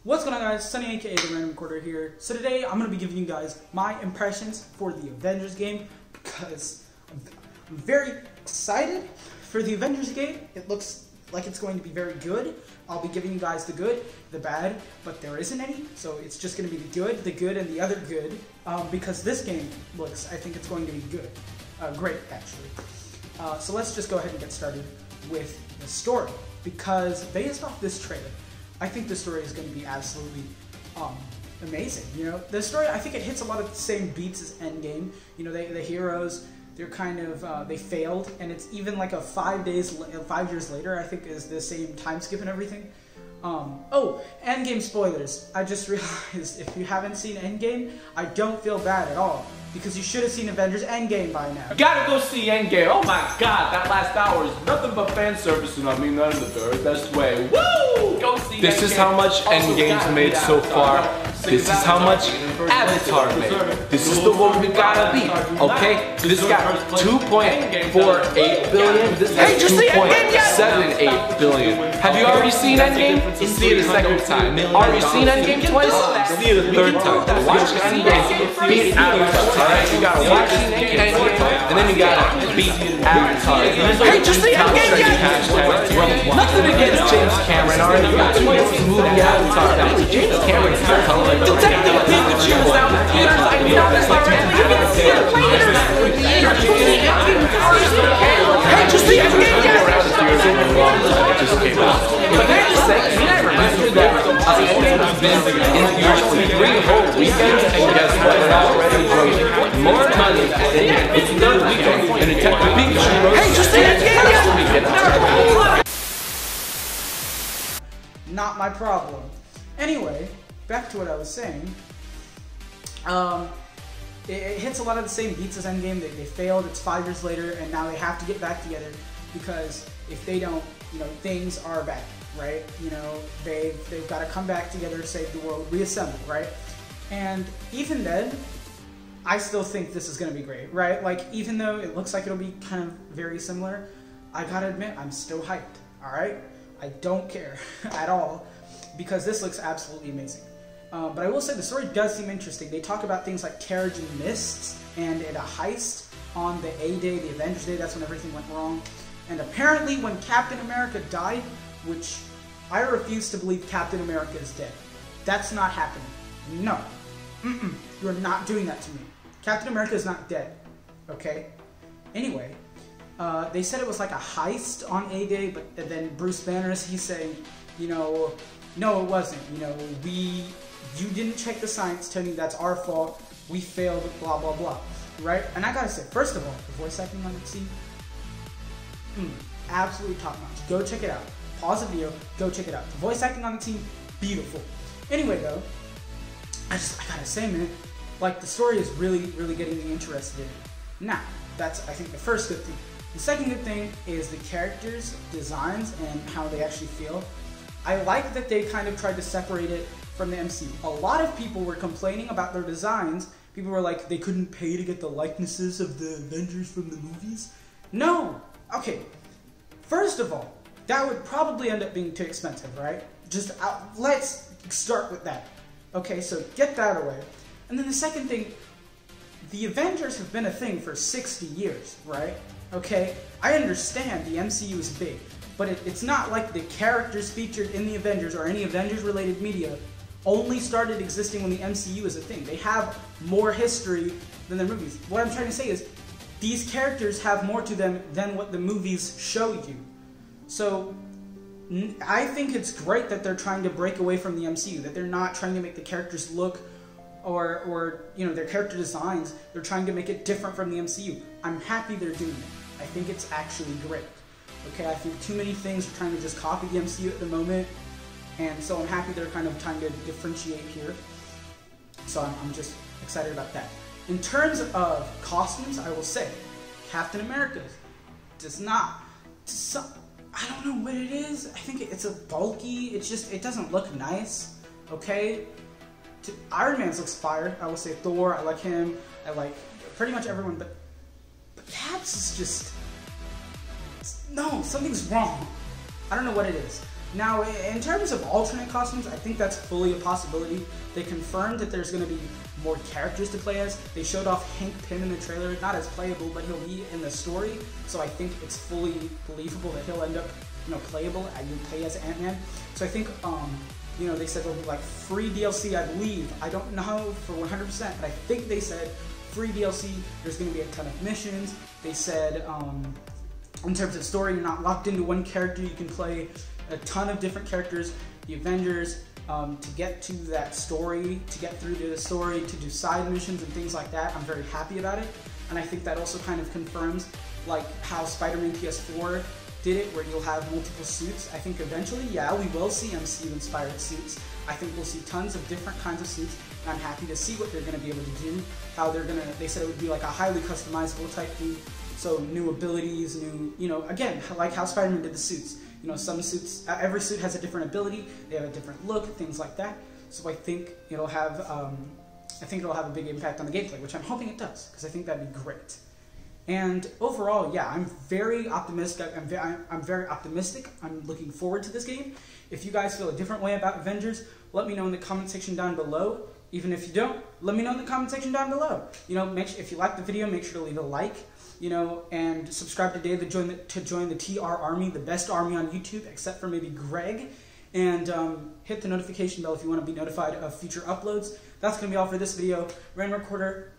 What's going on, guys? Sunny aka the Random Recorder here. So today I'm going to be giving you guys my impressions for the Avengers game because I'm very excited for the Avengers game. It looks like it's going to be very good. I'll be giving you guys the good, the bad, but there isn't any. So it's just going to be the good, and the other good because this game looks, I think it's going to be good. Great, actually. So let's just go ahead and get started with the story because based off this trailer, I think the story is going to be absolutely amazing. You know, the story, I think it hits a lot of the same beats as Endgame. You know, the heroes, they're kind of, they failed, and it's even like a 5 years later, I think, is the same time skip and everything. Oh, Endgame spoilers. I just realized if you haven't seen Endgame, I don't feel bad at all. Because you should have seen Avengers Endgame by now. You gotta go see Endgame. Oh my god, that last hour is nothing but fan service, and I mean that in the very best way. Woo! Go see This Endgame. is how much Endgame's made so far. This is how much Avatar made. This is the one we gotta beat, okay? This got 2.48 billion. This has 2.78 billion. Have you already seen Endgame? See it a second time. Already seen Endgame twice? See it a third time. Watch Endgame, beat Avatar. Alright, you gotta watch Endgame, and then you gotta beat Avatar. Hey, just see Endgame yet? Nothing against James Cameron. Already got two different movie Avatar. James Cameron's not Detective Pikachu is out in theaters. I know that's like you can see it later. Hey, just see Endgame yet? Just came out. But then you say, I remember that Endgame has been in theaters for 3 whole weekends, and guess what? It already grossed more money in its third weekend than Detective Pikachu grossed. Hey, just see Endgame yet? Not my problem. Anyway, back to what I was saying. It hits a lot of the same beats as Endgame. They failed, it's 5 years later, and now they have to get back together because if they don't, you know, things are bad, right? You know, they've got to come back together, save the world, reassemble, right? And even then, I still think this is going to be great, right? Like, even though it looks like it'll be kind of very similar, I gotta admit, I'm still hyped, alright? I don't care at all because this looks absolutely amazing. But I will say the story does seem interesting. They talk about things like carriage and mists and a heist on the A-Day, the Avengers Day. That's when everything went wrong. And apparently when Captain America died, which I refuse to believe Captain America is dead. That's not happening. No. You're not doing that to me. Captain America is not dead. Okay? Anyway, they said it was like a heist on A-Day, but then Bruce Banner, he's saying, you know, no, it wasn't. You know, you didn't check the science, Tony. That's our fault. We failed, blah, blah, blah. Right? And I gotta say, first of all, the voice acting on the scene, absolutely top notch. Go check it out. Pause the video, go check it out. The voice acting on the team, beautiful. Anyway, though, I gotta say, man, like, the story is really, really getting me interested in it. Now, that's, I think, the first good thing. The second good thing is the characters' designs and how they actually feel. I like that they kind of tried to separate it from the MCU. A lot of people were complaining about their designs. People were like, they couldn't pay to get the likenesses of the Avengers from the movies. No! Okay, first of all, that would probably end up being too expensive, right? Just, let's start with that. Okay, so get that away. And then the second thing, the Avengers have been a thing for 60 years, right? Okay, I understand the MCU is big, but it's not like the characters featured in the Avengers or any Avengers-related media only started existing when the MCU is a thing. They have more history than their movies. What I'm trying to say is, these characters have more to them than what the movies show you. So, I think it's great that they're trying to break away from the MCU, that they're not trying to make the characters look or you know, their character designs, they're trying to make it different from the MCU. I'm happy they're doing it. I think it's actually great. Okay, I think too many things are trying to just copy the MCU at the moment, and so I'm happy they're kind of trying to differentiate here. So I'm just excited about that. In terms of costumes, I will say, Captain America does not, I don't know what it is. I think it's a bulky, it doesn't look nice, okay? Iron Man's looks fire. I will say Thor, I like him. I like pretty much everyone, but Caps is just, no, something's wrong. I don't know what it is. Now, in terms of alternate costumes, I think that's fully a possibility. They confirmed that there's going to be more characters to play as. They showed off Hank Pym in the trailer, not as playable, but he'll be in the story. So I think it's fully believable that he'll end up, playable and you play as Ant-Man. So I think, they said there'll be like free DLC, I believe. I don't know for 100%, but I think they said free DLC. There's going to be a ton of missions. They said, in terms of story, you're not locked into one character. You can play a ton of different characters, the Avengers, to get to that story, to get through to the story, to do side missions and things like that. I'm very happy about it, and I think that also kind of confirms like how Spider-Man PS4 did it, where you'll have multiple suits. I think eventually, yeah, we will see MCU-inspired suits. I think we'll see tons of different kinds of suits, and I'm happy to see what they're going to be able to do, how they said it would be like a highly customizable type thing, so new abilities, again, like how Spider-Man did the suits. Some suits, every suit has a different ability, they have a different look, things like that. So I think it'll have a big impact on the gameplay, which I'm hoping it does, because I think that'd be great. And overall, yeah, I'm very optimistic. I'm very optimistic. I'm looking forward to this game. If you guys feel a different way about Avengers, let me know in the comment section down below. Even if you don't, let me know in the comment section down below. If you like the video, make sure to leave a like. And subscribe today to join the TR Army, the best army on YouTube, except for maybe Greg. And hit the notification bell if you want to be notified of future uploads. That's going to be all for this video. Random Recorder.